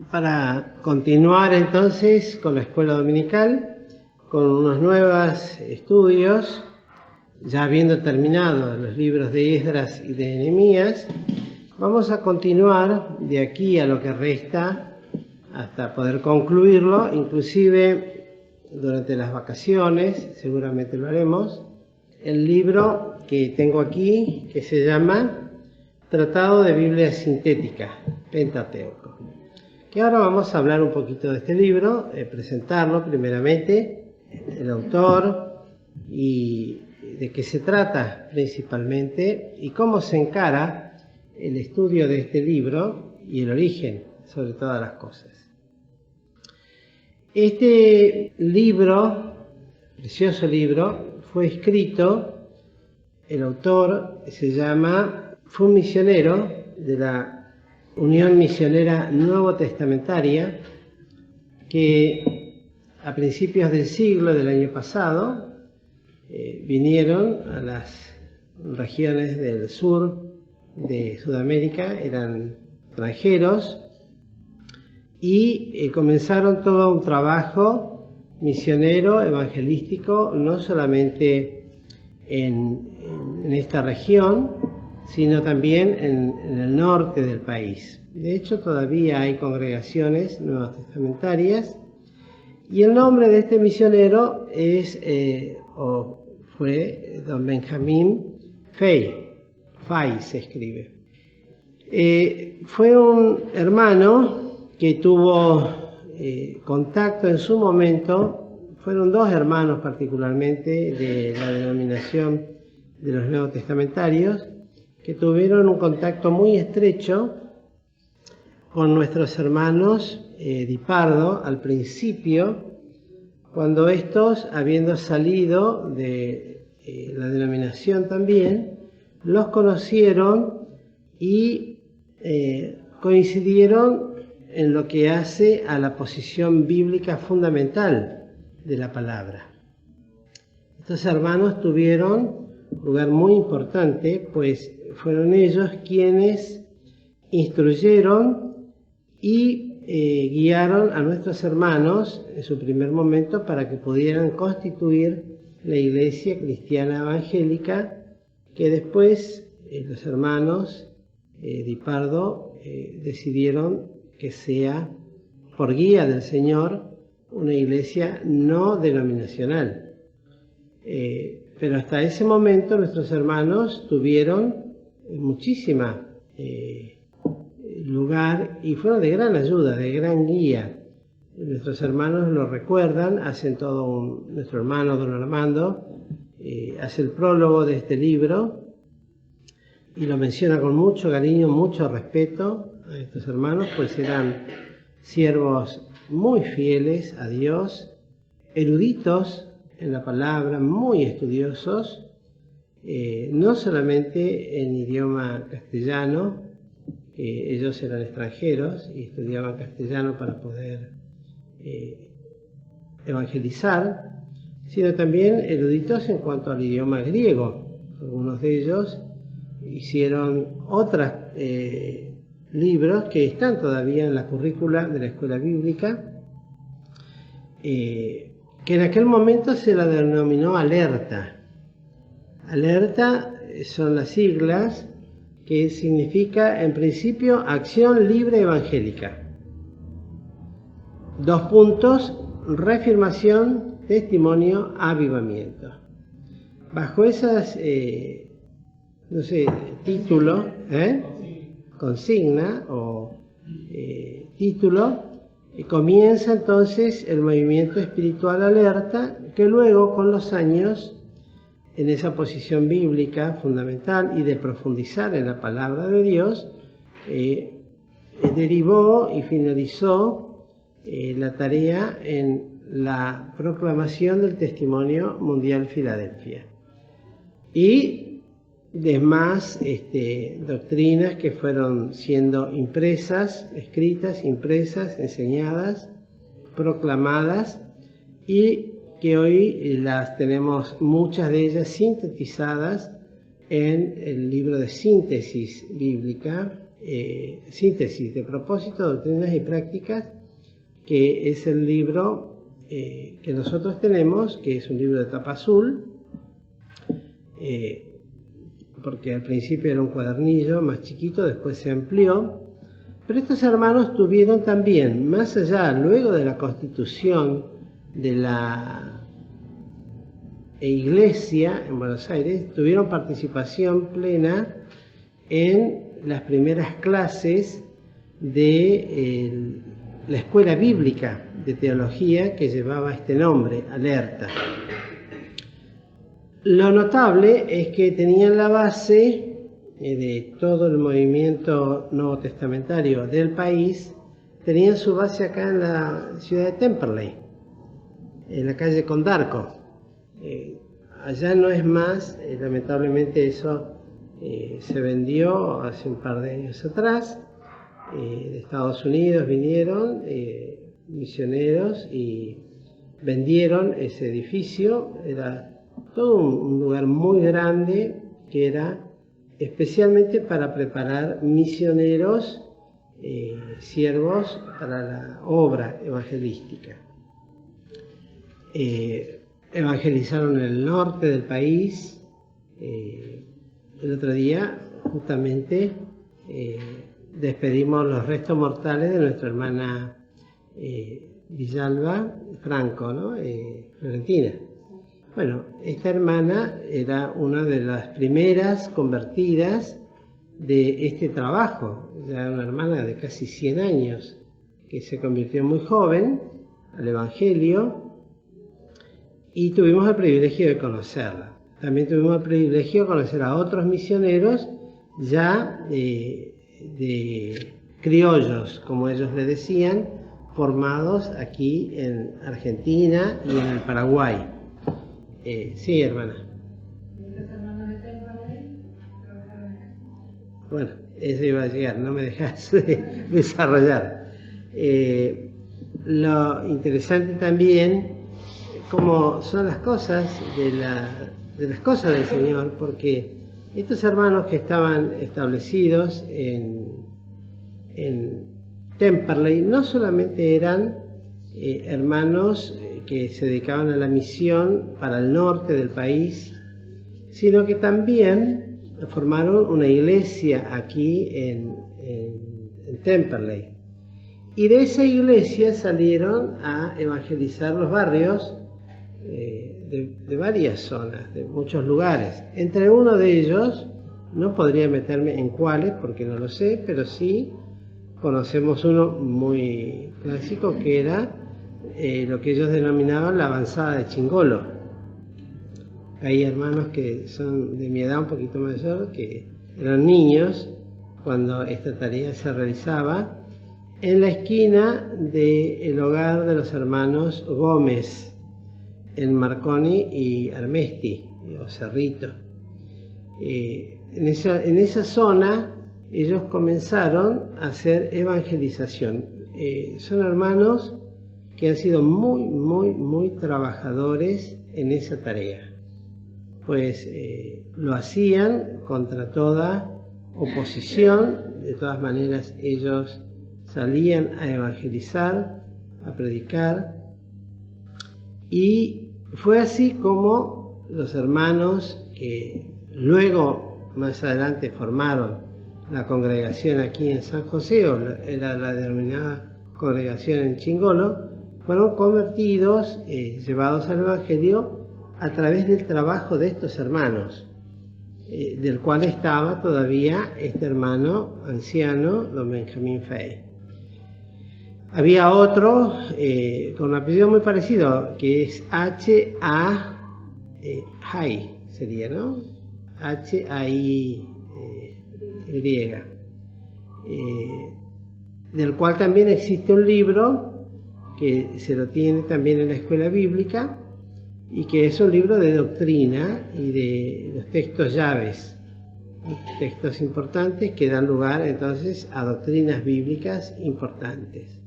para continuar entonces con la escuela dominical, con unos nuevos estudios, ya habiendo terminado los libros de Esdras y de Nehemías. Vamos a continuar de aquí a lo que resta hasta poder concluirlo, inclusive durante las vacaciones, seguramente lo haremos, el libro que tengo aquí, que se llama Tratado de Biblia Sintética, Pentateuco. Que ahora vamos a hablar un poquito de este libro, presentarlo primeramente, el autor y de qué se trata principalmente y cómo se encara el estudio de este libro y el origen sobre todas las cosas. Este libro, precioso libro, fue escrito, el autor fue un misionero de la Unión Misionera Nuevo Testamentaria que a principios del siglo del año pasado vinieron a las regiones del sur de Sudamérica, eran extranjeros y comenzaron todo un trabajo misionero, evangelístico, no solamente en esta región, sino también en el norte del país. De hecho, todavía hay congregaciones nuevas testamentarias, y el nombre de este misionero fue don Benjamín Fay se escribe. Fue un hermano que tuvo contacto en su momento, fueron dos hermanos particularmente de la denominación de los nuevos testamentarios, que tuvieron un contacto muy estrecho con nuestros hermanos Di Pardo al principio, cuando estos, habiendo salido de la denominación también, los conocieron y coincidieron en lo que hace a la posición bíblica fundamental de la palabra. Estos hermanos tuvieron un lugar muy importante, pues fueron ellos quienes instruyeron y guiaron a nuestros hermanos en su primer momento para que pudieran constituir la iglesia cristiana evangélica que después los hermanos Di Pardo decidieron que sea, por guía del Señor, una iglesia no denominacional. Pero hasta ese momento nuestros hermanos tuvieron muchísima lugar y fueron de gran ayuda, de gran guía. Nuestros hermanos lo recuerdan, nuestro hermano don Armando hace el prólogo de este libro y lo menciona con mucho cariño, mucho respeto a estos hermanos, pues eran siervos muy fieles a Dios, eruditos en la palabra, muy estudiosos, no solamente en idioma castellano, ellos eran extranjeros y estudiaban castellano para poder evangelizar, sino también eruditos en cuanto al idioma griego. Algunos de ellos hicieron otros libros que están todavía en la currícula de la escuela bíblica, que en aquel momento se la denominó Alerta. Alerta son las siglas que significa, en principio, Acción Libre Evangélica. 2 puntos, reafirmación, testimonio, avivamiento. Bajo esas, título, consigna o título, comienza entonces el movimiento espiritual Alerta, que luego con los años, en esa posición bíblica fundamental y de profundizar en la palabra de Dios, derivó y finalizó la tarea en la proclamación del Testimonio Mundial Filadelfia y demás doctrinas que fueron siendo escritas, impresas, enseñadas, proclamadas, y que hoy las tenemos muchas de ellas sintetizadas en el libro de síntesis bíblica, Síntesis de propósitos, doctrinas y prácticas, que es el libro que nosotros tenemos, que es un libro de tapa azul, porque al principio era un cuadernillo más chiquito, después se amplió. Pero estos hermanos tuvieron también, más allá, luego de la constitución de la Iglesia en Buenos Aires, tuvieron participación plena en las primeras clases de la escuela bíblica de teología que llevaba este nombre, Alerta. Lo notable es que tenían la base de todo el movimiento nuevo testamentario del país, tenían su base acá en la ciudad de Temperley, en la calle Condarco. Allá no es más, lamentablemente eso se vendió hace un par de años atrás. De Estados Unidos vinieron misioneros y vendieron ese edificio. Era todo un lugar muy grande que era especialmente para preparar misioneros, siervos para la obra evangelística. Evangelizaron en el norte del país. El otro día justamente despedimos los restos mortales de nuestra hermana Villalba Franco, ¿no? Florentina. Bueno, esta hermana era una de las primeras convertidas de este trabajo. Era una hermana de casi 100 años que se convirtió muy joven al Evangelio y tuvimos el privilegio de conocerla. También tuvimos el privilegio de conocer a otros misioneros ya de criollos, como ellos le decían, formados aquí en Argentina y en el Paraguay. Sí, hermana. ¿Los hermanos de Temperley? Bueno, eso iba a llegar, no me dejas desarrollar. Lo interesante también, como son las cosas de las cosas del Señor, porque estos hermanos que estaban establecidos en Temperley no solamente eran hermanos que se dedicaban a la misión para el norte del país, sino que también formaron una iglesia aquí en Temperley. Y de esa iglesia salieron a evangelizar los barrios de varias zonas, de muchos lugares. Entre uno de ellos, no podría meterme en cuáles porque no lo sé, pero sí conocemos uno muy clásico que era lo que ellos denominaban la avanzada de Chingolo. Hay hermanos que son de mi edad un poquito mayor, que eran niños cuando esta tarea se realizaba en la esquina del hogar de los hermanos Gómez, en Marconi y Armesti, o Cerrito. En esa zona ellos comenzaron a hacer evangelización. Son hermanos que han sido muy trabajadores en esa tarea. Pues lo hacían contra toda oposición. De todas maneras ellos salían a evangelizar, a predicar, y fue así como los hermanos que luego más adelante formaron la congregación aquí en San José, o era la denominada congregación en Chingolo, fueron convertidos, llevados al Evangelio a través del trabajo de estos hermanos, del cual estaba todavía este hermano anciano, don Benjamín Fey. Había otro con un apellido muy parecido, que es H.A.I. sería, ¿no? H.A.I. griega. Del cual también existe un libro que se lo tiene también en la escuela bíblica y que es un libro de doctrina y de los textos llaves, textos importantes que dan lugar entonces a doctrinas bíblicas importantes.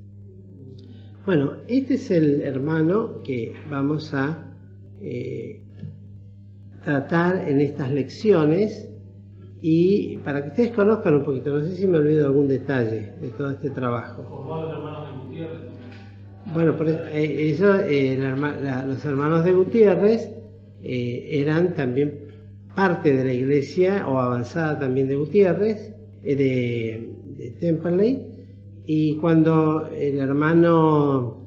Bueno, este es el hermano que vamos a tratar en estas lecciones Y para que ustedes conozcan un poquito, no sé si me olvido algún detalle de todo este trabajo. ¿Formó los hermanos de Gutiérrez? Bueno, los hermanos de Gutiérrez eran también parte de la iglesia o avanzada también de Gutiérrez, de Temperley, y cuando el hermano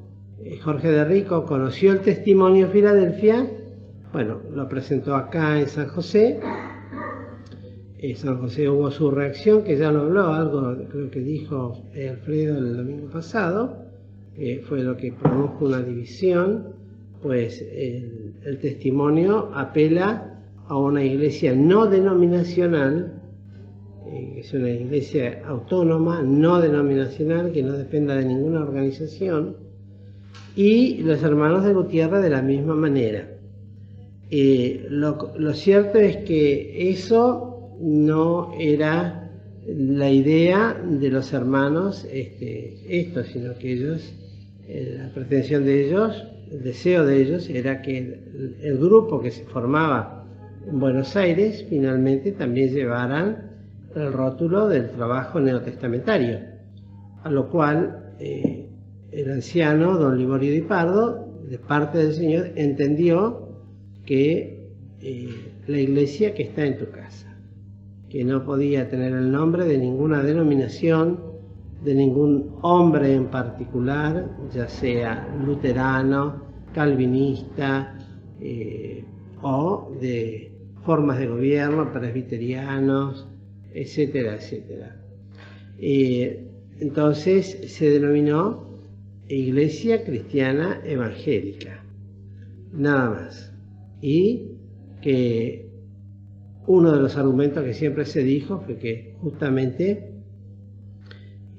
Jorge de Rico conoció el testimonio Filadelfia, bueno, lo presentó acá en San José. En San José hubo su reacción, que ya no habló, algo creo que dijo Alfredo el domingo pasado, fue lo que produjo una división, pues el testimonio apela a una iglesia no denominacional, que es una iglesia autónoma, no denominacional, que no dependa de ninguna organización, y los hermanos de Gutiérrez de la misma manera. Lo cierto es que eso no era la idea de los hermanos, sino que ellos, la pretensión de ellos, el deseo de ellos era que el grupo que se formaba en Buenos Aires finalmente también llevaran el rótulo del trabajo neotestamentario, a lo cual el anciano don Liborio Di Pardo, de parte del Señor, entendió que la iglesia que está en tu casa, que no podía tener el nombre de ninguna denominación, de ningún hombre en particular, ya sea luterano, calvinista o de formas de gobierno, presbiterianos, etcétera, etcétera. Entonces se denominó Iglesia Cristiana Evangélica, nada más. Y que uno de los argumentos que siempre se dijo fue que justamente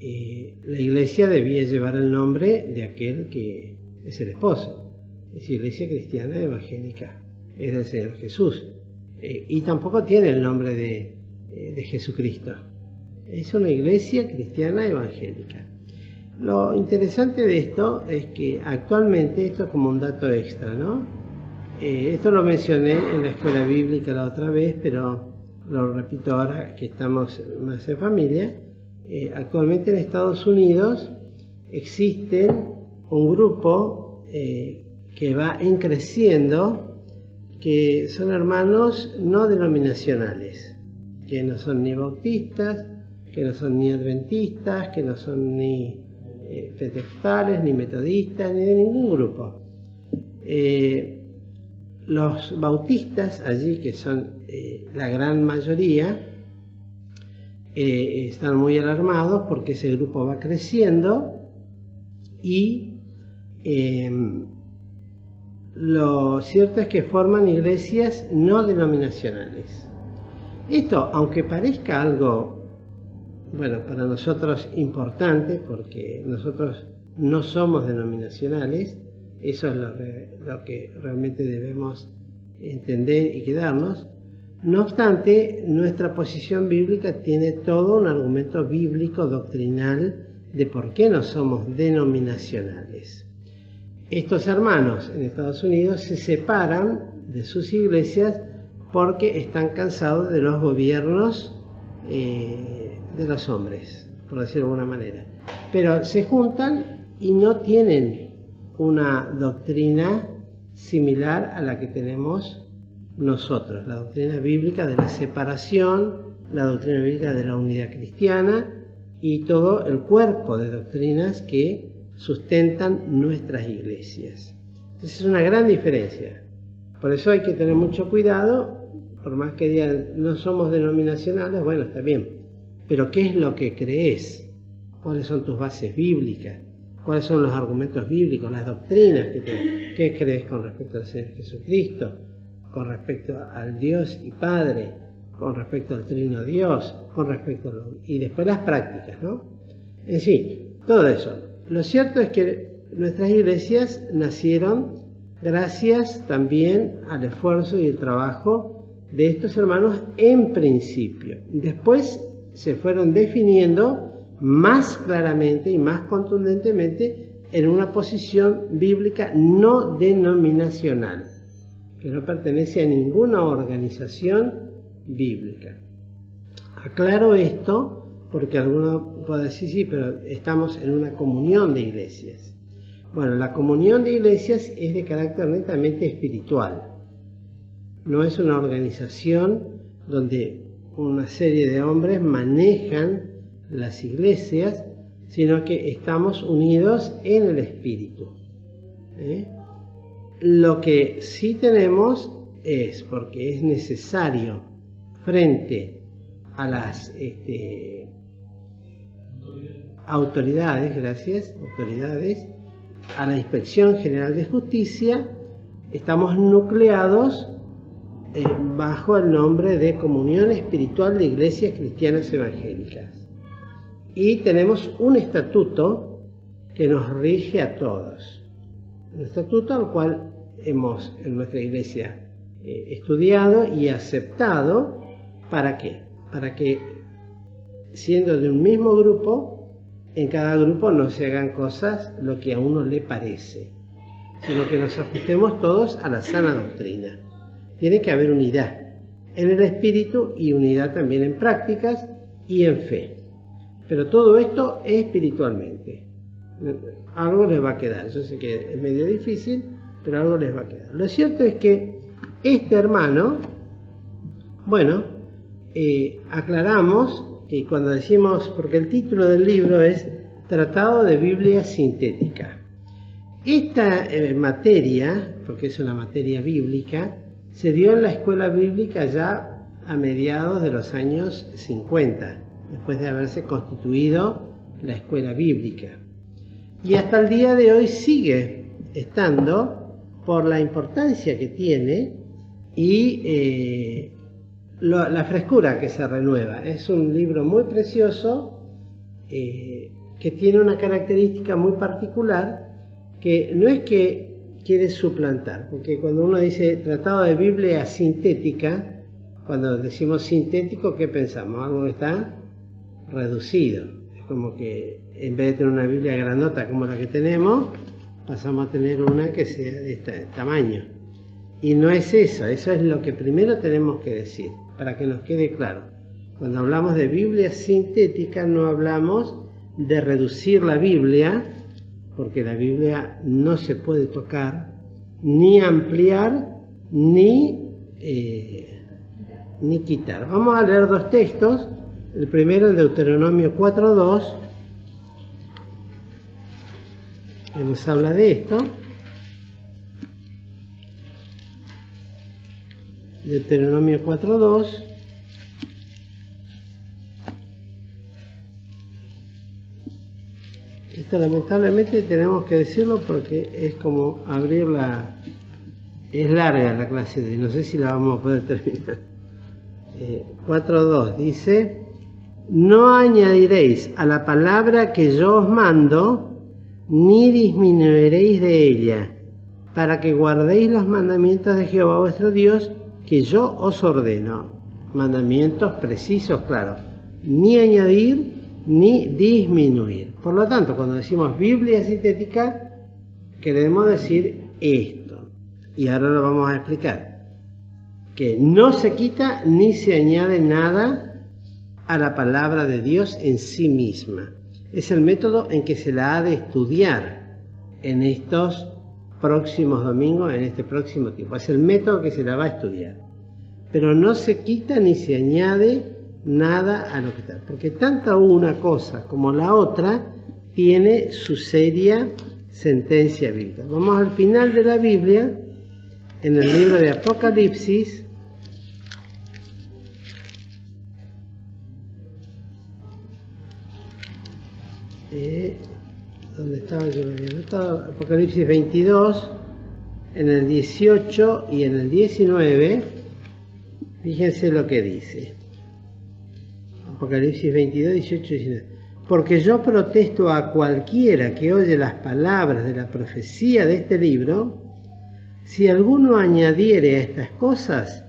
la iglesia debía llevar el nombre de aquel que es el esposo, es Iglesia Cristiana Evangélica, es del Señor Jesús, y tampoco tiene el nombre de Jesucristo, es una iglesia cristiana evangélica. Lo interesante de esto es que actualmente, esto es como un dato extra, ¿no? Esto lo mencioné en la escuela bíblica la otra vez, pero lo repito ahora que estamos más en familia. Actualmente en Estados Unidos existe un grupo que va creciendo, que son hermanos no denominacionales, que no son ni bautistas, que no son ni adventistas, que no son ni pentecostales, ni metodistas, ni de ningún grupo. Los bautistas allí, que son la gran mayoría, están muy alarmados porque ese grupo va creciendo y lo cierto es que forman iglesias no denominacionales. Esto, aunque parezca algo, bueno, para nosotros importante, porque nosotros no somos denominacionales, eso es lo que realmente debemos entender y quedarnos. No obstante, nuestra posición bíblica tiene todo un argumento bíblico doctrinal de por qué no somos denominacionales. Estos hermanos en Estados Unidos se separan de sus iglesias porque están cansados de los gobiernos de los hombres, por decirlo de alguna manera. Pero se juntan y no tienen una doctrina similar a la que tenemos nosotros, la doctrina bíblica de la separación, la doctrina bíblica de la unidad cristiana y todo el cuerpo de doctrinas que sustentan nuestras iglesias. Entonces es una gran diferencia. Por eso hay que tener mucho cuidado, por más que digan no somos denominacionales, bueno, está bien, pero ¿qué es lo que crees? ¿Cuáles son tus bases bíblicas? ¿Cuáles son los argumentos bíblicos, las doctrinas que tienes? ¿Qué crees con respecto al Señor Jesucristo? Con respecto al Dios y Padre, con respecto al Trino Dios, con respecto y después las prácticas, ¿no? En sí, todo eso. Lo cierto es que nuestras iglesias nacieron gracias también al esfuerzo y el trabajo de estos hermanos en principio. Después se fueron definiendo más claramente y más contundentemente en una posición bíblica no denominacional, que no pertenece a ninguna organización bíblica. Aclaro esto porque alguno puede decir, sí, pero estamos en una comunión de iglesias. Bueno, la comunión de iglesias es de carácter netamente espiritual. No es una organización donde una serie de hombres manejan las iglesias, sino que estamos unidos en el espíritu. Lo que sí tenemos es, porque es necesario frente a las autoridades, a la Inspección General de Justicia, estamos nucleados bajo el nombre de Comunión Espiritual de Iglesias Cristianas Evangélicas. Y tenemos un estatuto que nos rige a todos. Un estatuto al cual hemos en nuestra iglesia estudiado y aceptado. ¿Para qué? Para que, siendo de un mismo grupo, en cada grupo no se hagan cosas lo que a uno le parece, sino que nos ajustemos todos a la sana doctrina. Tiene que haber unidad en el espíritu y unidad también en prácticas y en fe. Pero todo esto espiritualmente. Algo les va a quedar. Yo sé que es medio difícil, pero algo les va a quedar. Lo cierto es que este hermano, bueno, aclaramos que cuando decimos, porque el título del libro es Tratado de Biblia Sintética. Esta materia, porque es una materia bíblica, se dio en la escuela bíblica ya a mediados de los años 50, después de haberse constituido la escuela bíblica. Y hasta el día de hoy sigue estando por la importancia que tiene y la frescura que se renueva. Es un libro muy precioso que tiene una característica muy particular, que no es que quiere suplantar, porque cuando uno dice Tratado de Biblia Sintética, cuando decimos sintético, ¿qué pensamos? Algo que está reducido. Es como que en vez de tener una Biblia grandota como la que tenemos, pasamos a tener una que sea de este tamaño. Y no es eso, eso es lo que primero tenemos que decir, para que nos quede claro. Cuando hablamos de Biblia sintética no hablamos de reducir la Biblia, porque la Biblia no se puede tocar, ni ampliar, ni quitar. Vamos a leer dos textos. El primero, el Deuteronomio 4:2, que nos habla de esto. Deuteronomio 4:2. Esto lamentablemente tenemos que decirlo porque es como abrirla. Es larga la clase de hoy, no sé si la vamos a poder terminar. 4:2 dice: no añadiréis a la palabra que yo os mando, ni disminuiréis de ella, para que guardéis los mandamientos de Jehová vuestro Dios, que yo os ordeno. Mandamientos precisos, claro. Ni añadir, ni disminuir. Por lo tanto, cuando decimos Biblia sintética, queremos decir esto. Y ahora lo vamos a explicar. Que no se quita ni se añade nada a la palabra de Dios en sí misma. Es el método en que se la ha de estudiar en estos próximos domingos, en este próximo tiempo. Es el método que se la va a estudiar. Pero no se quita ni se añade nada a lo que está. Porque tanto una cosa como la otra tiene su seria sentencia bíblica. Vamos al final de la Biblia, en el libro de Apocalipsis. ¿Dónde estaba? Yo lo había anotado. Apocalipsis 22, en el 18 y en el 19, fíjense lo que dice. Apocalipsis 22, 18 y 19. Porque yo protesto a cualquiera que oye las palabras de la profecía de este libro, si alguno añadiere a estas cosas,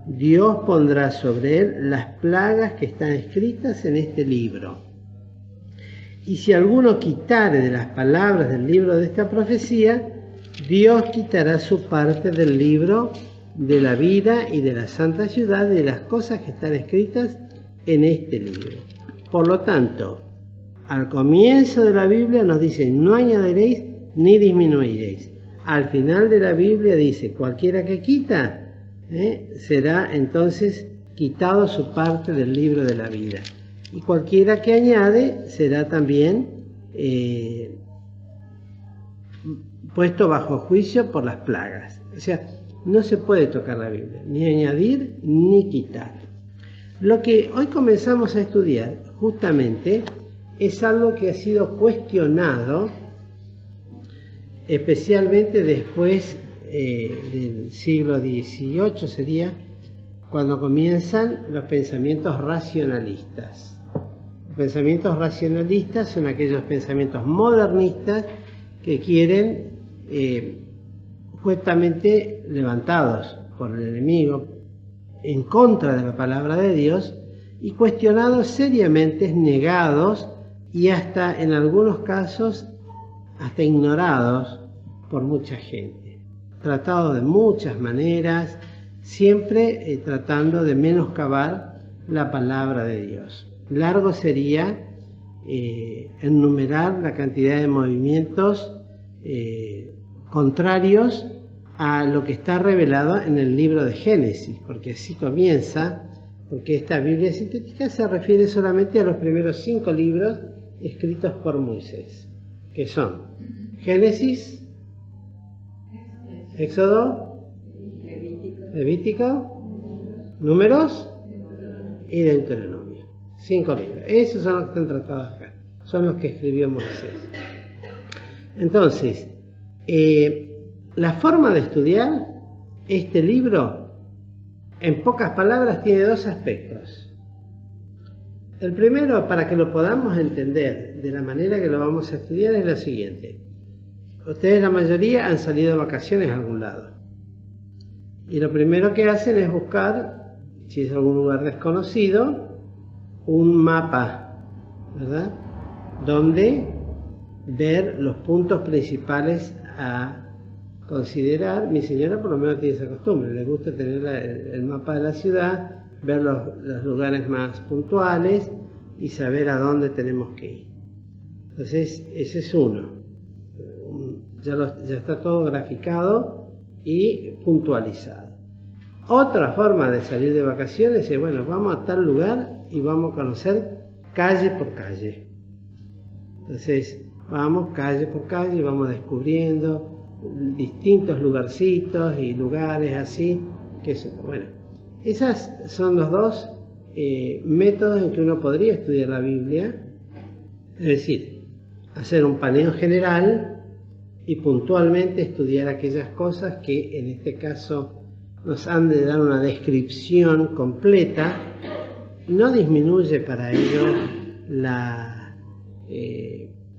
Dios pondrá sobre él las plagas que están escritas en este libro. Y si alguno quitare de las palabras del libro de esta profecía, Dios quitará su parte del libro de la vida y de la santa ciudad, de las cosas que están escritas en este libro. Por lo tanto, al comienzo de la Biblia nos dice, no añadiréis ni disminuiréis. Al final de la Biblia dice, cualquiera que quita, será entonces quitado su parte del libro de la vida. Y cualquiera que añade será también puesto bajo juicio por las plagas. O sea, no se puede tocar la Biblia, ni añadir ni quitar. Lo que hoy comenzamos a estudiar justamente es algo que ha sido cuestionado, especialmente después del siglo XVIII sería, cuando comienzan los pensamientos racionalistas. Los pensamientos racionalistas son aquellos pensamientos modernistas que quieren, justamente levantados por el enemigo, en contra de la palabra de Dios, y cuestionados seriamente, negados y hasta en algunos casos hasta ignorados por mucha gente, tratados de muchas maneras, siempre tratando de menoscabar la palabra de Dios. Largo sería enumerar la cantidad de movimientos contrarios a lo que está revelado en el libro de Génesis, porque así comienza, porque esta Biblia sintética se refiere solamente a los primeros 5 libros escritos por Moisés, que son Génesis, Éxodo, Levítico, Números y Deuteronomio. 5 libros. Esos son los que están tratados acá. Son los que escribió Moisés. Entonces, la forma de estudiar este libro, en pocas palabras, tiene 2 aspectos. El primero, para que lo podamos entender de la manera que lo vamos a estudiar, es lo siguiente. Ustedes, la mayoría, han salido de vacaciones a algún lado. Y lo primero que hacen es buscar, si es algún lugar desconocido, un mapa, ¿verdad? Donde ver los puntos principales a considerar. Mi señora por lo menos tiene esa costumbre, le gusta tener el mapa de la ciudad, ver los lugares más puntuales y saber a dónde tenemos que ir. Entonces, ese es uno. Ya está todo graficado y puntualizado. Otra forma de salir de vacaciones es, bueno, vamos a tal lugar y vamos a conocer calle por calle. Entonces, vamos calle por calle y vamos descubriendo distintos lugarcitos y lugares así. Bueno, esos son los 2 métodos en que uno podría estudiar la Biblia. Es decir, hacer un paneo general y puntualmente estudiar aquellas cosas que en este caso nos han de dar una descripción completa. No disminuye para ello la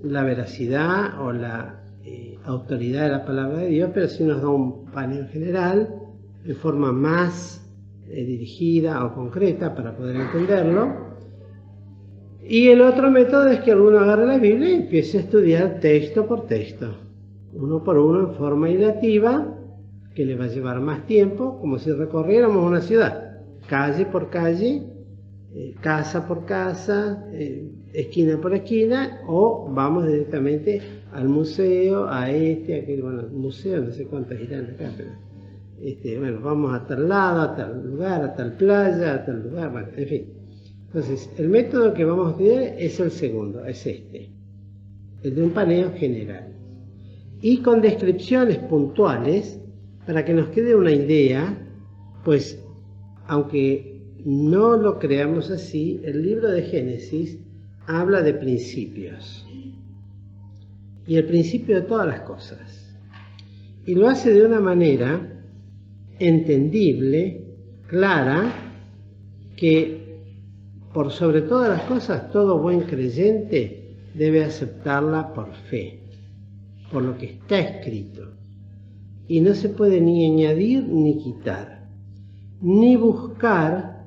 veracidad o la autoridad de la palabra de Dios, pero sí nos da un paneo general de forma más dirigida o concreta para poder entenderlo. Y el otro método es que alguno agarre la Biblia y empiece a estudiar texto por texto, uno por uno, en forma hilativa, que le va a llevar más tiempo, como si recorriéramos una ciudad, calle por calle, casa por casa, esquina por esquina, o vamos directamente al museo, a aquel, bueno, museo, no sé cuántas irán acá, pero bueno, vamos a tal lado, a tal lugar, a tal playa, a tal lugar, bueno, en fin. Entonces, el método que vamos a estudiar es el segundo, es el de un paneo general. Y con descripciones puntuales, para que nos quede una idea, pues, aunque no lo creamos así, el libro de Génesis habla de principios. Y el principio de todas las cosas. Y lo hace de una manera entendible, clara, que por sobre todas las cosas todo buen creyente debe aceptarla por fe, por lo que está escrito. Y no se puede ni añadir ni quitar, ni buscar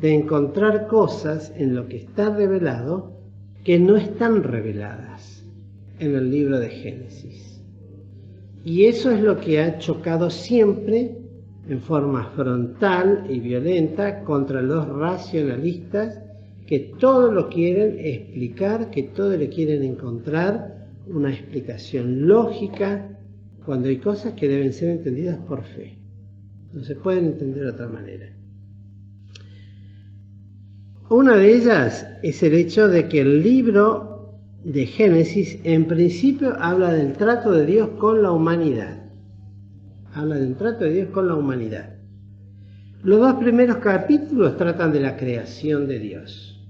de encontrar cosas en lo que está revelado que no están reveladas en el libro de Génesis. Y eso es lo que ha chocado siempre en forma frontal y violenta contra los racionalistas que todo lo quieren explicar, que todo le quieren encontrar una explicación lógica, cuando hay cosas que deben ser entendidas por fe. No se pueden entender de otra manera. Una de ellas es el hecho de que el libro de Génesis en principio habla del trato de Dios con la humanidad. Habla del trato de Dios con la humanidad. Los dos primeros capítulos tratan de la creación de Dios,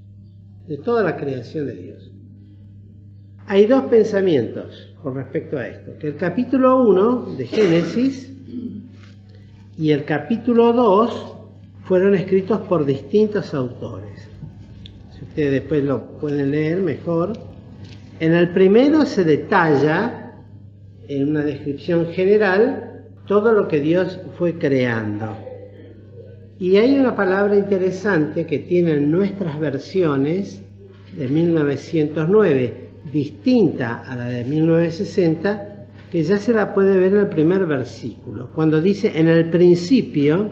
de toda la creación de Dios. Hay dos pensamientos con respecto a esto, que el capítulo 1 de Génesis y el capítulo 2 fueron escritos por distintos autores. Si ustedes después lo pueden leer mejor. En el primero se detalla, en una descripción general, todo lo que Dios fue creando. Y hay una palabra interesante que tienen nuestras versiones de 1909, distinta a la de 1960, que ya se la puede ver en el primer versículo, cuando dice en el principio,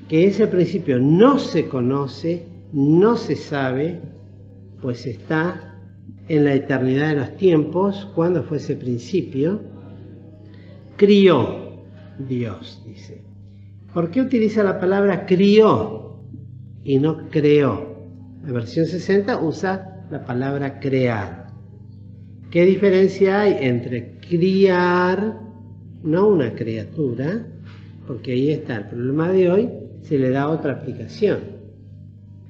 que ese principio no se conoce, no se sabe, pues está en la eternidad de los tiempos. Cuando fue ese principio, crió Dios, dice. ¿Por qué utiliza la palabra crió y no creó? La versión 60 usa la palabra crear. ¿Qué diferencia hay entre criar, no una criatura? Porque ahí está el problema de hoy, se le da otra aplicación.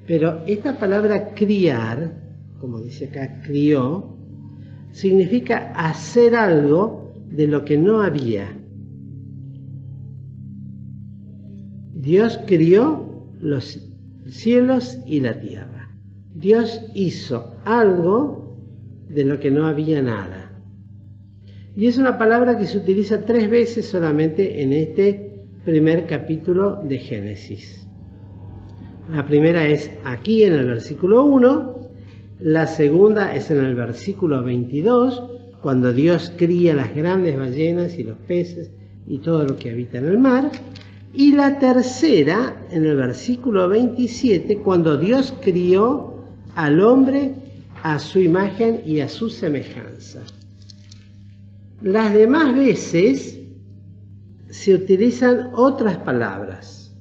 Pero esta palabra criar, como dice acá, crió, significa hacer algo de lo que no había. Dios crió los cielos y la tierra. Dios hizo algo de lo que no había nada. Y es una palabra que se utiliza 3 veces solamente en este primer capítulo de Génesis. La primera es aquí en el versículo 1, la segunda es en el versículo 22, cuando Dios cría las grandes ballenas y los peces y todo lo que habita en el mar, y la tercera en el versículo 27, cuando Dios crió al hombre a su imagen y a su semejanza. Las demás veces se utilizan otras palabras.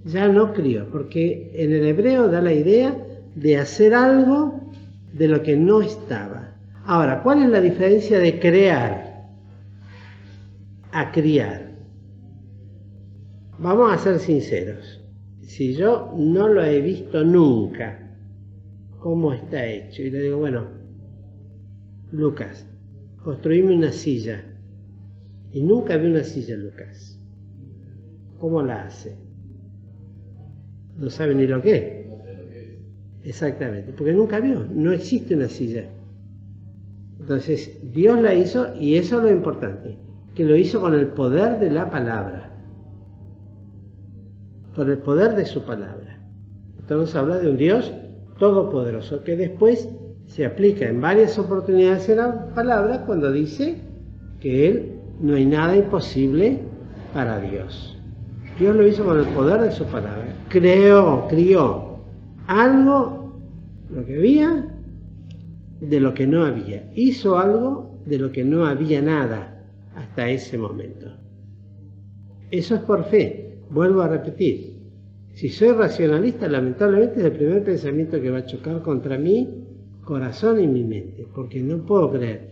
Ya no crió, porque en el hebreo da la idea de hacer algo de lo que no estaba. Ahora, ¿cuál es la diferencia de crear a criar? Vamos a ser sinceros. Si yo no lo he visto nunca, cómo está hecho, y le digo, bueno, Lucas, construíme una silla, y nunca vi una silla, Lucas, ¿cómo la hace? No sabe ni lo que es. Exactamente, porque nunca vio, no existe una silla. Entonces, Dios la hizo, y eso es lo importante, que lo hizo con el poder de la palabra, con el poder de su palabra. Entonces habla de un Dios todopoderoso, que después se aplica en varias oportunidades en la palabra cuando dice que Él no hay nada imposible para Dios. Dios lo hizo con el poder de su palabra. Crió algo, lo que había, de lo que no había. Hizo algo de lo que no había nada hasta ese momento. Eso es por fe. Vuelvo a repetir. Si soy racionalista, lamentablemente es el primer pensamiento que va a chocar contra mi corazón y mi mente, porque no puedo creer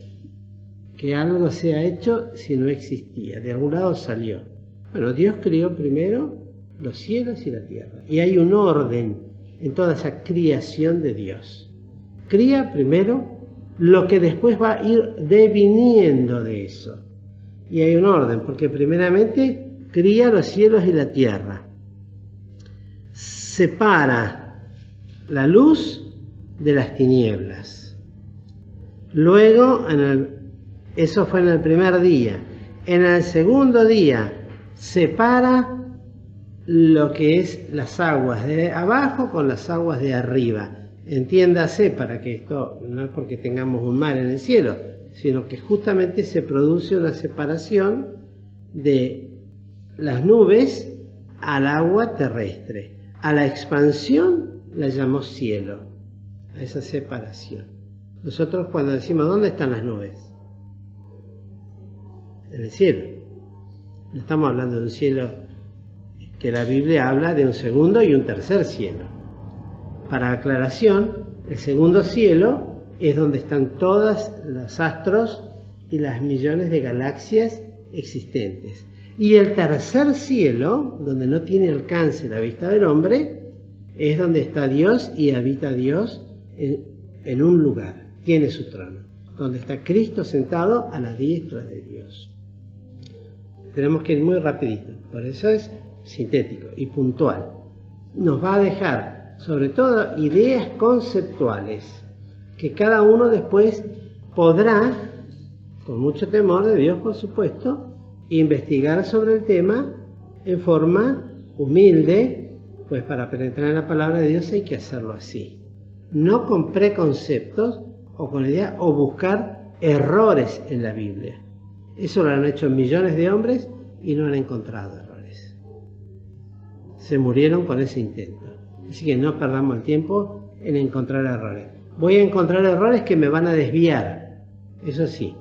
que algo sea hecho si no existía. De algún lado salió. Bueno, Dios creó primero los cielos y la tierra. Y hay un orden en toda esa creación de Dios. Cría primero lo que después va a ir deviniendo de eso. Y hay un orden, porque primeramente cría los cielos y la tierra. Separa la luz de las tinieblas. Luego, eso fue en el primer día. En el segundo día, separa lo que es las aguas de abajo con las aguas de arriba. Entiéndase, para que esto no es porque tengamos un mar en el cielo, sino que justamente se produce una separación de las nubes al agua terrestre. A la expansión la llamó cielo, a esa separación. Nosotros cuando decimos ¿dónde están las nubes? En el cielo. No estamos hablando de un cielo que la Biblia habla de un segundo y un tercer cielo. Para aclaración, el segundo cielo es donde están todos los astros y las millones de galaxias existentes. Y el tercer cielo, donde no tiene alcance la vista del hombre, es donde está Dios y habita Dios en un lugar, tiene su trono, donde está Cristo sentado a la diestra de Dios. Tenemos que ir muy rapidito, por eso es sintético y puntual. Nos va a dejar, sobre todo, ideas conceptuales, que cada uno después podrá, con mucho temor de Dios por supuesto, investigar sobre el tema en forma humilde, pues para penetrar en la palabra de Dios hay que hacerlo así. No con preconceptos o con ideas o buscar errores en la Biblia. Eso lo han hecho millones de hombres y no han encontrado errores. Se murieron con ese intento. Así que no perdamos el tiempo en encontrar errores. Voy a encontrar errores que me van a desviar, eso sí,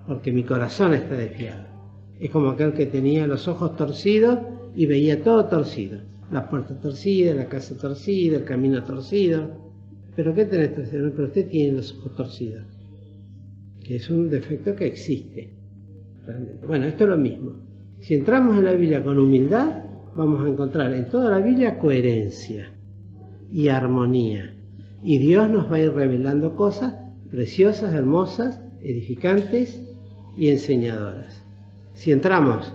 porque mi corazón está desviado. Es como aquel que tenía los ojos torcidos y veía todo torcido. La puerta torcida, la casa torcida, el camino torcido. ¿Pero qué tenés torcido? Pero usted tiene los ojos torcidos. Que es un defecto que existe. Realmente. Bueno, esto es lo mismo. Si entramos en la Biblia con humildad, vamos a encontrar en toda la Biblia coherencia y armonía. Y Dios nos va a ir revelando cosas preciosas, hermosas, edificantes y enseñadoras. Si entramos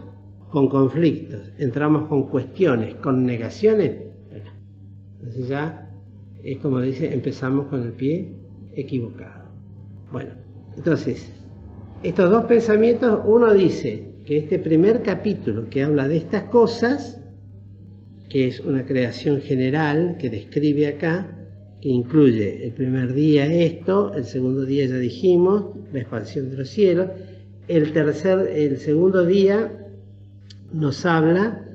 con conflictos, entramos con cuestiones, con negaciones, bueno, entonces ya es como dice, empezamos con el pie equivocado. Bueno, entonces, estos dos pensamientos, uno dice que este primer capítulo que habla de estas cosas, que es una creación general que describe acá, que incluye el primer día esto, el segundo día ya dijimos, la expansión de los cielos, el segundo día nos habla,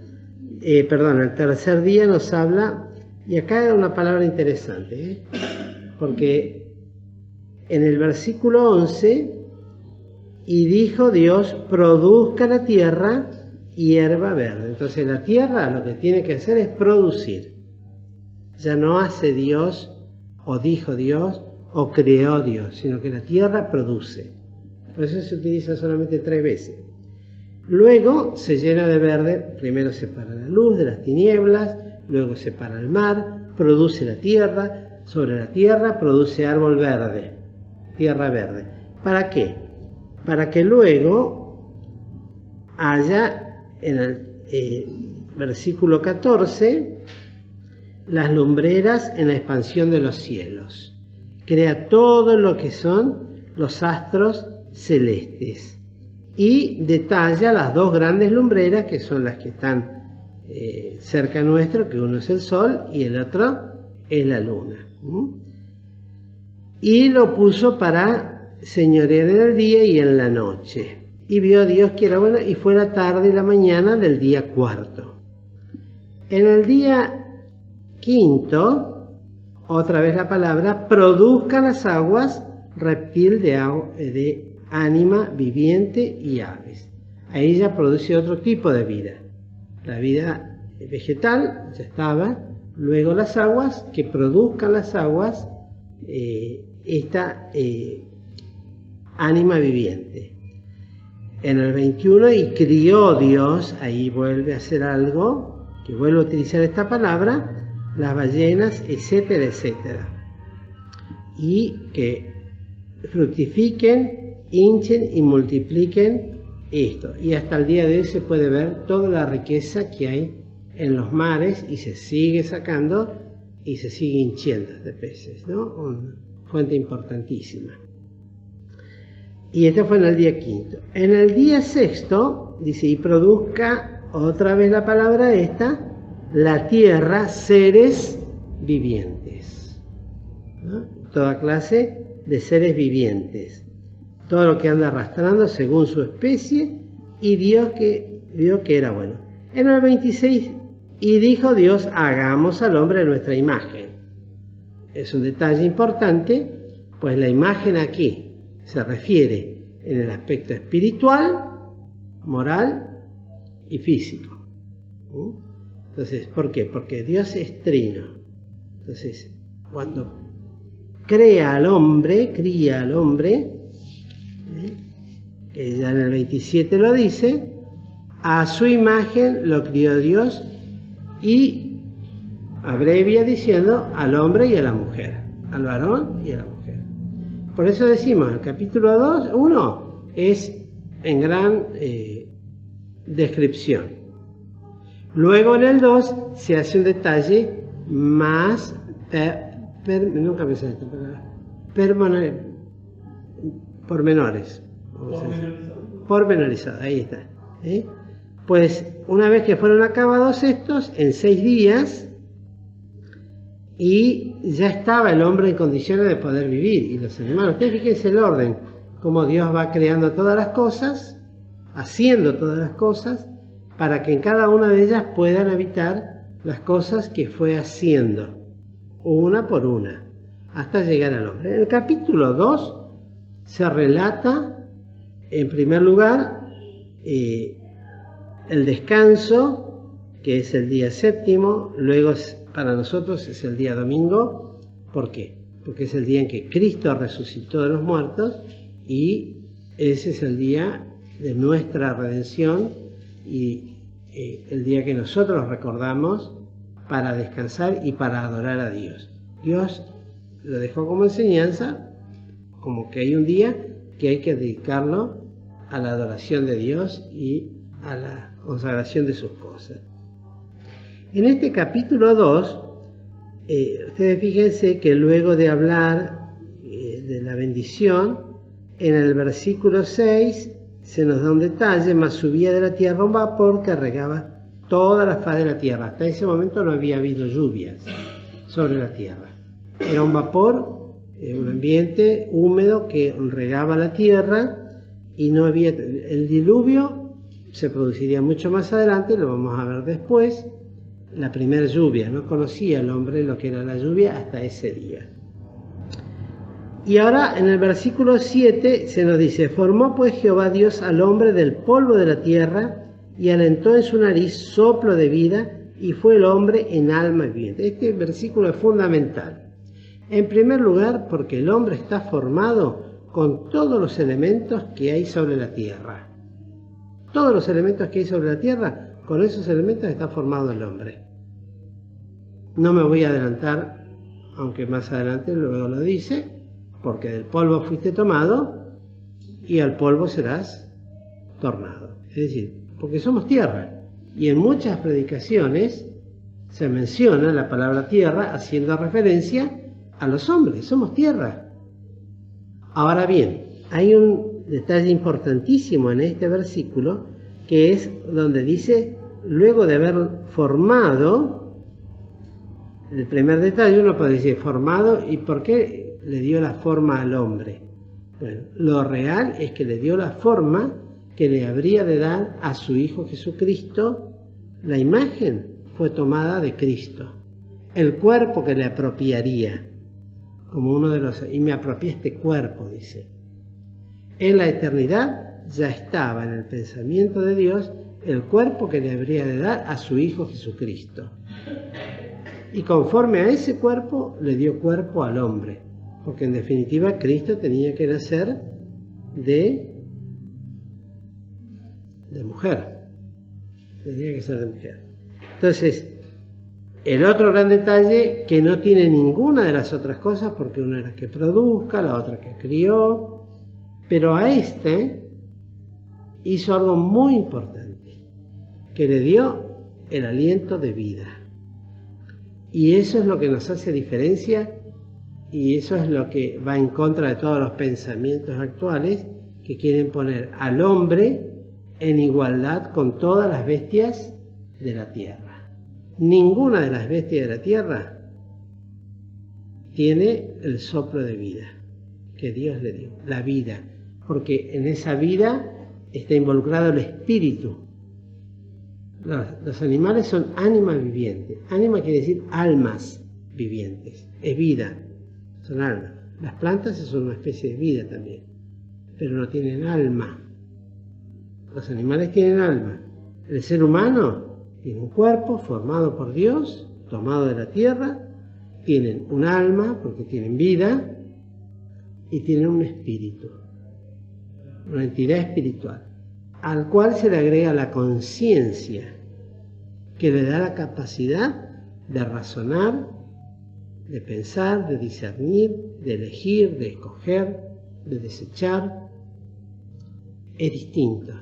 el tercer día nos habla, y acá hay una palabra interesante, porque en el versículo 11, y dijo Dios, produzca la tierra hierba verde. Entonces la tierra lo que tiene que hacer es producir. Ya no hace Dios, o dijo Dios, o creó Dios, sino que la tierra produce. Por eso se utiliza solamente 3 veces. Luego se llena de verde, primero separa la luz de las tinieblas, luego separa el mar, produce la tierra, sobre la tierra produce árbol verde, tierra verde. ¿Para qué? Para que luego haya, en el versículo 14, las lumbreras en la expansión de los cielos. Crea todo lo que son los astros celestes y detalla las 2 grandes lumbreras que son las que están cerca nuestro, que uno es el sol y el otro es la luna. Y lo puso para señorear en el día y en la noche. Y vio Dios que era bueno, y fue la tarde y la mañana del día 4. En el día 5, otra vez la palabra, produzca las aguas, reptil de ánima viviente y aves. Ahí ya produce otro tipo de vida. La vida vegetal ya estaba, luego las aguas, que produzcan las aguas esta ánima viviente. En el 21, y crió Dios, ahí vuelve a hacer algo, que vuelve a utilizar esta palabra, las ballenas, etcétera, etcétera. Y que fructifiquen, hinchen y multipliquen esto. Y hasta el día de hoy se puede ver toda la riqueza que hay en los mares y se sigue sacando y se sigue hinchiendo de peces, ¿no? Una fuente importantísima. Y este fue en el día 5. En el día 6, dice, y produzca, otra vez la palabra esta, la tierra, seres vivientes, ¿no? Toda clase de seres vivientes. Todo lo que anda arrastrando según su especie, y Dios que vio que era bueno. En el 26, y dijo Dios, hagamos al hombre a nuestra imagen. Es un detalle importante, pues la imagen aquí se refiere en el aspecto espiritual, moral y físico. Entonces, ¿por qué? Porque Dios es trino. Entonces, cuando cría al hombre, que ya en el 27 lo dice, a su imagen lo crió Dios y abrevia diciendo al hombre y a la mujer, al varón y a la mujer. Por eso decimos, el capítulo 1 es en gran descripción. Luego en el 2 se hace un detalle más, nunca pensé en esta palabra, pormenores. Pormenorizado, ahí está. Pues una vez que fueron acabados estos, en 6 días, y ya estaba el hombre en condiciones de poder vivir, y los animales. Ustedes fíjense el orden, cómo Dios va creando todas las cosas, haciendo todas las cosas, para que en cada una de ellas puedan habitar las cosas que fue haciendo, una por una, hasta llegar al hombre. En el capítulo 2 se relata, en primer lugar, el descanso, que es el día séptimo, luego para nosotros es el día domingo. ¿Por qué? Porque es el día en que Cristo resucitó de los muertos y ese es el día de nuestra redención y el día que nosotros recordamos para descansar y para adorar a Dios. Dios lo dejó como enseñanza, como que hay un día que hay que dedicarlo a la adoración de Dios y a la consagración de sus cosas. En este capítulo 2, ustedes fíjense que luego de hablar de la bendición, en el versículo 6 se nos da un detalle, mas subía de la tierra un vapor que regaba toda la faz de la tierra. Hasta ese momento no había habido lluvias sobre la tierra. Era un vapor, un ambiente húmedo que regaba la tierra y no había... El diluvio se produciría mucho más adelante, lo vamos a ver después. La primera lluvia, no conocía el hombre lo que era la lluvia hasta ese día. Y ahora en el versículo 7 se nos dice, formó pues Jehová Dios al hombre del polvo de la tierra y alentó en su nariz soplo de vida y fue el hombre en alma viviente. Este versículo es fundamental. En primer lugar, porque el hombre está formado con todos los elementos que hay sobre la tierra. Todos los elementos que hay sobre la tierra, con esos elementos está formado el hombre. No me voy a adelantar, aunque más adelante luego lo dice, porque del polvo fuiste tomado y al polvo serás tornado. Es decir, porque somos tierra. Y en muchas predicaciones se menciona la palabra tierra haciendo referencia a los hombres. Somos tierra. Ahora bien, hay un detalle importantísimo en este versículo que es donde dice, luego de haber formado, el primer detalle uno puede decir formado, ¿y por qué le dio la forma al hombre? Bueno, lo real es que le dio la forma que le habría de dar a su Hijo Jesucristo. La imagen fue tomada de Cristo, el cuerpo que le apropiaría, como uno de los, y me apropié este cuerpo, dice. En la eternidad ya estaba en el pensamiento de Dios el cuerpo que le habría de dar a su Hijo Jesucristo. Y conforme a ese cuerpo, le dio cuerpo al hombre, porque en definitiva Cristo tenía que nacer de mujer. Tenía que ser de mujer. Entonces, el otro gran detalle, que no tiene ninguna de las otras cosas, porque una era que produzca, la otra que crió, pero a este hizo algo muy importante, que le dio el aliento de vida. Y eso es lo que nos hace diferencia y eso es lo que va en contra de todos los pensamientos actuales que quieren poner al hombre en igualdad con todas las bestias de la tierra. Ninguna de las bestias de la tierra tiene el soplo de vida que Dios le dio, la vida, porque en esa vida está involucrado el espíritu Los animales son ánimas vivientes. Ánima quiere decir almas vivientes. Es vida. Son almas. Las plantas son una especie de vida también. Pero no tienen alma. Los animales tienen alma. El ser humano tiene un cuerpo formado por Dios, tomado de la tierra. Tienen un alma porque tienen vida. Y tienen un espíritu. Una entidad espiritual. Al cual se le agrega la conciencia, que le da la capacidad de razonar, de pensar, de discernir, de elegir, de escoger, de desechar. Es distinto.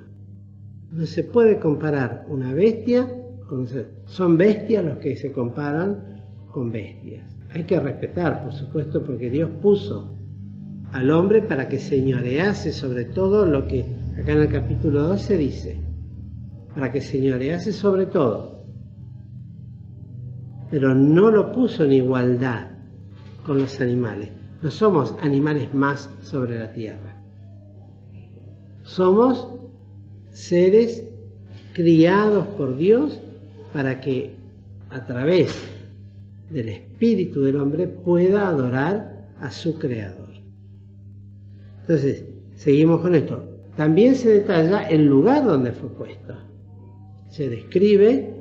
No se puede comparar una bestia con un ser. Son bestias los que se comparan con bestias. Hay que respetar, por supuesto, porque Dios puso al hombre para que señorease sobre todo lo que acá en el capítulo 12 dice, para que señorease sobre todo, pero no lo puso en igualdad con los animales. No somos animales más sobre la tierra. Somos seres criados por Dios para que a través del espíritu del hombre pueda adorar a su creador. Entonces, seguimos con esto. También se detalla el lugar donde fue puesto. Se describe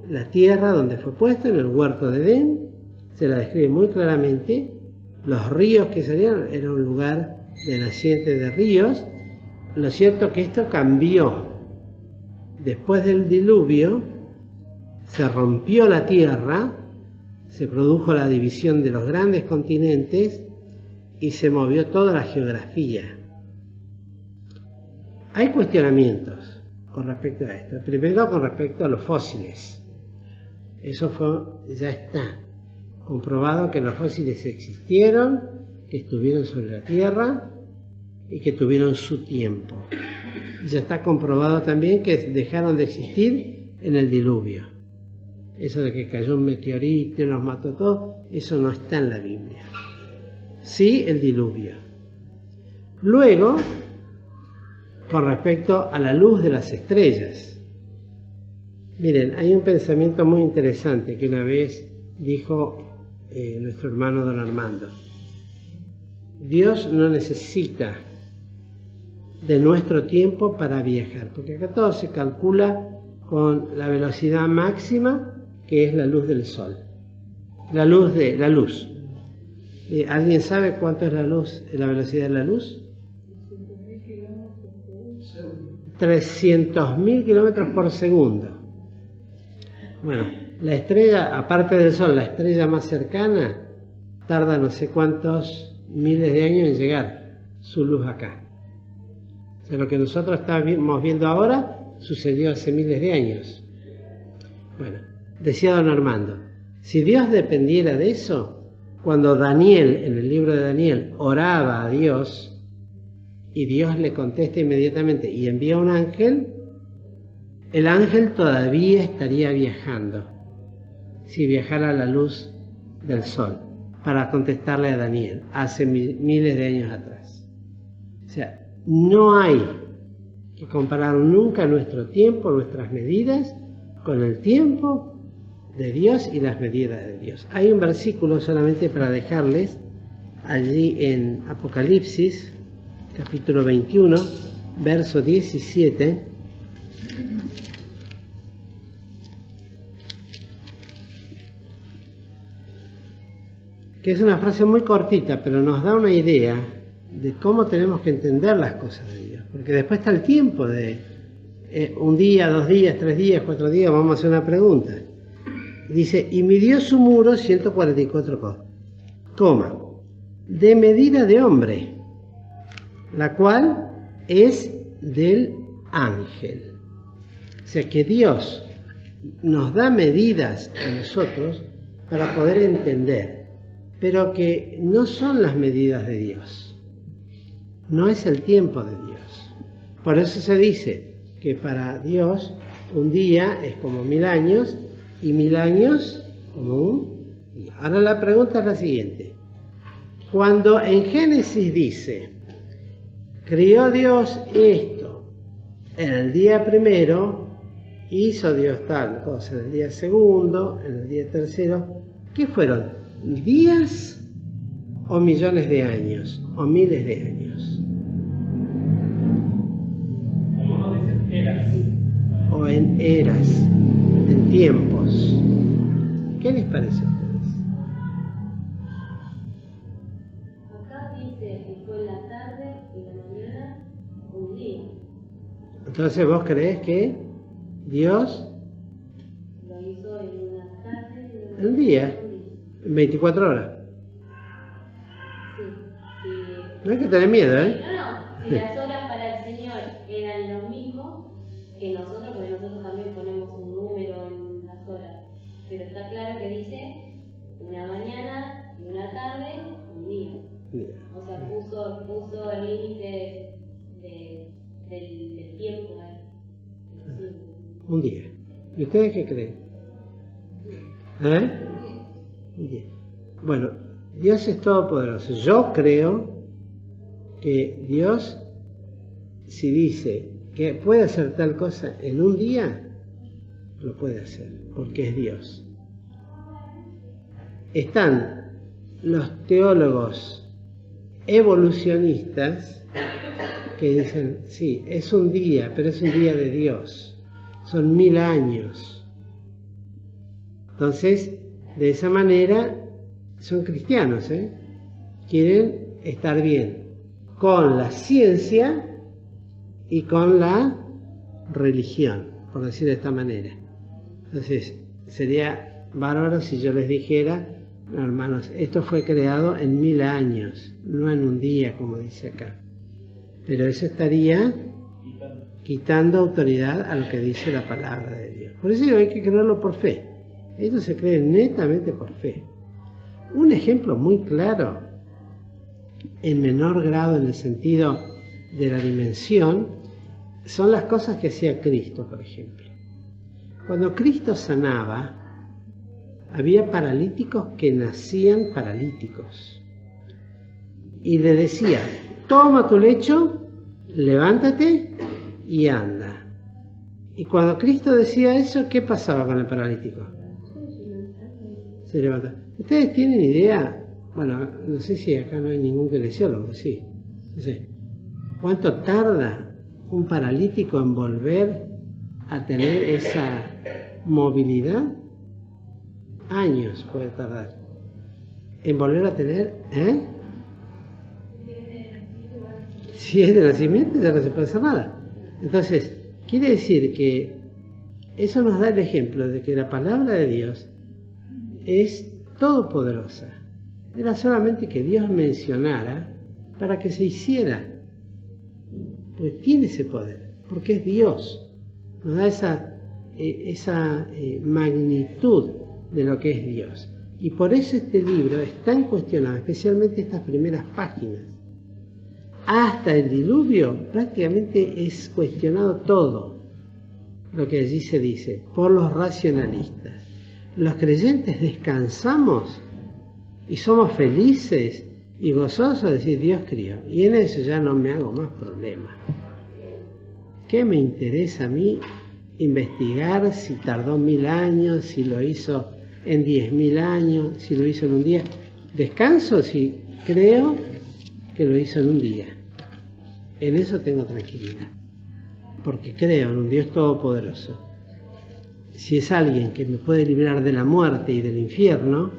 la tierra donde fue puesto, en el huerto de Edén. Se la describe muy claramente. Los ríos que salieron era un lugar de naciente de ríos. Lo cierto es que esto cambió. Después del diluvio, se rompió la tierra, se produjo la división de los grandes continentes y se movió toda la geografía. Hay cuestionamientos con respecto a esto. Primero, con respecto a los fósiles. Eso ya está comprobado que los fósiles existieron, que estuvieron sobre la Tierra y que tuvieron su tiempo. Ya está comprobado también que dejaron de existir en el diluvio. Eso de que cayó un meteorito y nos mató a todos, eso no está en la Biblia. Sí, el diluvio. Luego, con respecto a la luz de las estrellas. Miren, hay un pensamiento muy interesante que una vez dijo nuestro hermano don Armando. Dios no necesita de nuestro tiempo para viajar, porque acá todo se calcula con la velocidad máxima, que es la luz del sol. La luz. ¿Alguien sabe cuánto es la velocidad de la luz? 300.000 kilómetros por segundo. Bueno, la estrella, aparte del Sol, la estrella más cercana, tarda no sé cuántos miles de años en llegar su luz acá. O sea, lo que nosotros estamos viendo ahora sucedió hace miles de años. Bueno, decía don Armando, si Dios dependiera de eso, cuando Daniel, en el libro de Daniel, oraba a Dios, y Dios le contesta inmediatamente y envía un ángel, el ángel todavía estaría viajando, si viajara a la luz del sol, para contestarle a Daniel, hace miles de años atrás. O sea, no hay que comparar nunca nuestro tiempo, nuestras medidas, con el tiempo de Dios y las medidas de Dios. Hay un versículo solamente para dejarles, allí en Apocalipsis, capítulo 21, verso 17, que es una frase muy cortita, pero nos da una idea de cómo tenemos que entender las cosas de Dios. Porque después está el tiempo de un día, 2 días, 3 días, 4 días, vamos a hacer una pregunta. Dice, y midió su muro 144 comas, de medida de hombre, la cual es del ángel. O sea que Dios nos da medidas a nosotros para poder entender, pero que no son las medidas de Dios. No es el tiempo de Dios. Por eso se dice que para Dios un día es como 1000 años y 1000 años como un día. Ahora la pregunta es la siguiente. Cuando en Génesis dice, crió Dios esto en el día primero hizo Dios tal cosa en el día segundo, en el día tercero. ¿Qué fueron? ¿Días o millones de años? ¿O miles de años? Algunos dicen eras. ¿O en eras? ¿En tiempos? ¿Qué les parece a ustedes? Acá dice que fue la tarde y la mañana un día. Entonces, ¿vos creés que Dios Lo hizo en una tarde y en un día, en 24 horas? Sí. No hay que tener miedo, ¿eh? No, si las horas para el Señor eran lo mismo que nosotros, porque nosotros también ponemos un número en las horas. Pero está claro que dice una mañana y una tarde, un día. Mira. O sea, puso el límite del tiempo. Sí. Un día. ¿Y ustedes qué creen? ¿Eh? Un día. Bueno, Dios es todopoderoso. Yo creo que Dios, si dice que puede hacer tal cosa en un día, lo puede hacer, porque es Dios. Están los teólogos evolucionistas que dicen, sí, es un día, pero es un día de Dios. Son 1000 años. Entonces, de esa manera, son cristianos, ¿eh? Quieren estar bien con la ciencia y con la religión, por decir de esta manera. Entonces, sería bárbaro si yo les dijera, no, hermanos, esto fue creado en 1000 años, no en un día, como dice acá. Pero eso estaría quitando autoridad a lo que dice la palabra de Dios. Por eso hay que creerlo por fe. Esto se cree netamente por fe. Un ejemplo muy claro, en menor grado en el sentido de la dimensión, son las cosas que hacía Cristo, por ejemplo. Cuando Cristo sanaba, había paralíticos que nacían paralíticos. Y le decía, toma tu lecho, levántate y anda. Y cuando Cristo decía eso, ¿qué pasaba con el paralítico? Se levanta. ¿Ustedes tienen idea? Bueno, no sé si acá no hay ningún kinesiólogo, sí. No sé. ¿Cuánto tarda un paralítico en volver a tener esa movilidad? Años puede tardar. En volver a tener, ¿eh? Si es de nacimiento, ya no se puede hacer nada. Entonces, quiere decir que eso nos da el ejemplo de que la palabra de Dios es todopoderosa. Era solamente que Dios mencionara para que se hiciera. Pues tiene ese poder, porque es Dios. Nos da esa magnitud de lo que es Dios. Y por eso este libro es tan cuestionado, especialmente estas primeras páginas. Hasta el diluvio prácticamente es cuestionado todo lo que allí se dice por los racionalistas. Los creyentes descansamos y somos felices y gozosos de decir Dios crió. Y en eso ya no me hago más problema. ¿Qué me interesa a mí investigar si tardó 1000 años, si lo hizo en 10.000 años, si lo hizo en un día? Descanso si creo que lo hizo en un día. En eso tengo tranquilidad, porque creo en un Dios todopoderoso. Si es alguien que me puede librar de la muerte y del infierno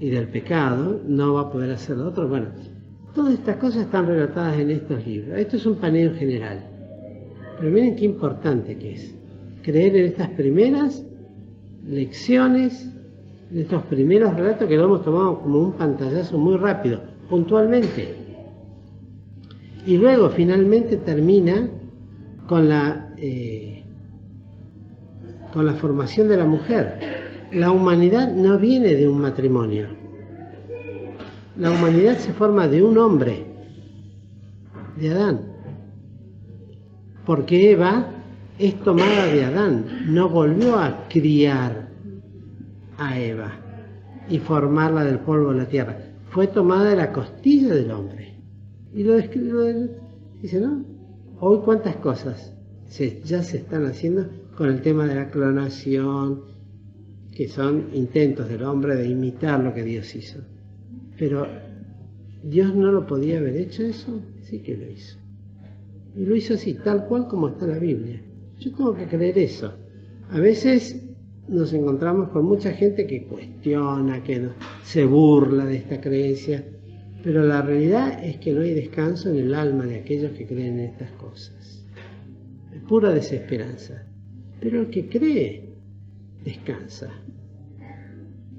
y del pecado, no va a poder hacer lo otro. Bueno, todas estas cosas están relatadas en estos libros. Esto es un paneo general. Pero miren qué importante que es creer en estas primeras lecciones, en estos primeros relatos que lo hemos tomado como un pantallazo muy rápido, puntualmente. Y luego finalmente termina con la formación de la mujer. La humanidad no viene de un matrimonio. La humanidad se forma de un hombre, de Adán. Porque Eva es tomada de Adán, no volvió a criar a Eva y formarla del polvo de la tierra. Fue tomada de la costilla del hombre. Y lo describe, dice, ¿no? Hoy cuántas cosas ya se están haciendo con el tema de la clonación, que son intentos del hombre de imitar lo que Dios hizo. Pero Dios no lo podía haber hecho eso, sí que lo hizo. Y lo hizo así, tal cual como está en la Biblia. Yo tengo que creer eso. A veces nos encontramos con mucha gente que cuestiona, que se burla de esta creencia, pero la realidad es que no hay descanso en el alma de aquellos que creen en estas cosas. Es pura desesperanza. Pero el que cree, descansa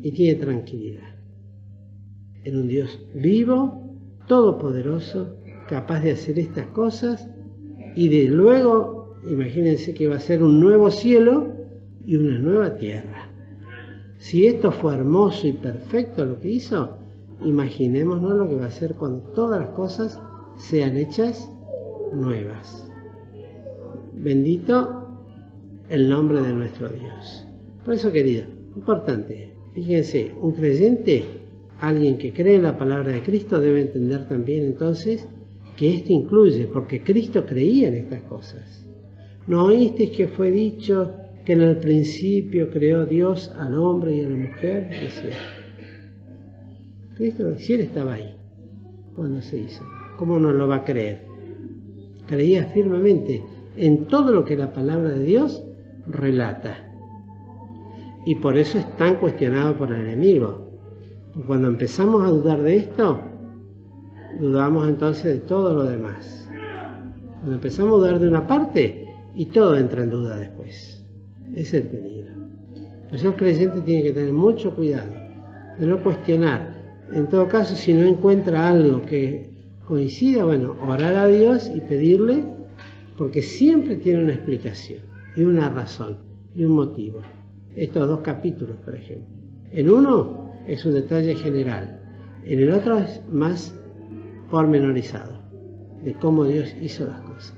y tiene tranquilidad en un Dios vivo, todopoderoso, capaz de hacer estas cosas y de luego, imagínense que va a ser un nuevo cielo y una nueva tierra. Si esto fue hermoso y perfecto lo que hizo, imaginémonos lo que va a ser cuando todas las cosas sean hechas nuevas. Bendito el nombre de nuestro Dios. Por eso, querido, importante, fíjense, un creyente, alguien que cree en la palabra de Cristo, debe entender también entonces que esto incluye, porque Cristo creía en estas cosas. ¿No oísteis que fue dicho que en el principio creó Dios al hombre y a la mujer? Decía. Cristo, si Él estaba ahí cuando se hizo, ¿cómo no lo va a creer? Creía firmemente en todo lo que la palabra de Dios relata. Y por eso es tan cuestionado por el enemigo. Cuando empezamos a dudar de esto, dudamos entonces de todo lo demás. Cuando empezamos a dudar de una parte, y todo entra en duda después. Ese es el peligro. Por eso el creyente tiene que tener mucho cuidado de no cuestionar. En todo caso, si no encuentra algo que coincida, bueno, orar a Dios y pedirle, porque siempre tiene una explicación y una razón y un motivo. Estos dos capítulos, por ejemplo. En uno es un detalle general, en el otro es más pormenorizado, de cómo Dios hizo las cosas.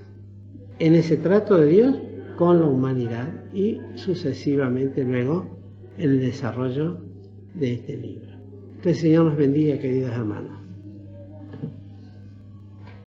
En ese trato de Dios con la humanidad y sucesivamente luego en el desarrollo de este libro. Que el Señor nos bendiga, queridos hermanos.